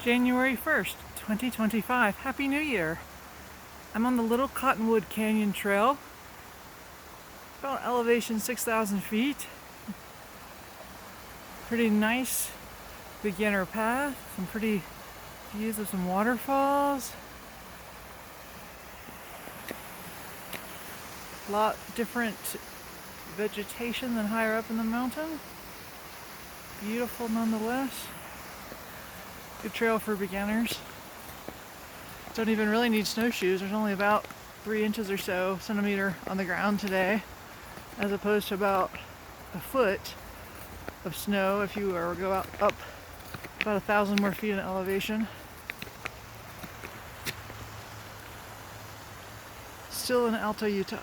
January 1st, 2025. Happy New Year. I'm on the Little Cottonwood Canyon Trail, about elevation 6,000 feet. Pretty nice beginner path, some pretty views of some waterfalls. A lot different vegetation than higher up in the mountain. Beautiful nonetheless. Good trail for beginners. Don't even really need snowshoes. There's only about 3 inches or so centimeter on the ground today, as opposed to about a foot of snow if you were to go up about 1,000 more feet in elevation. Still in Alto, Utah.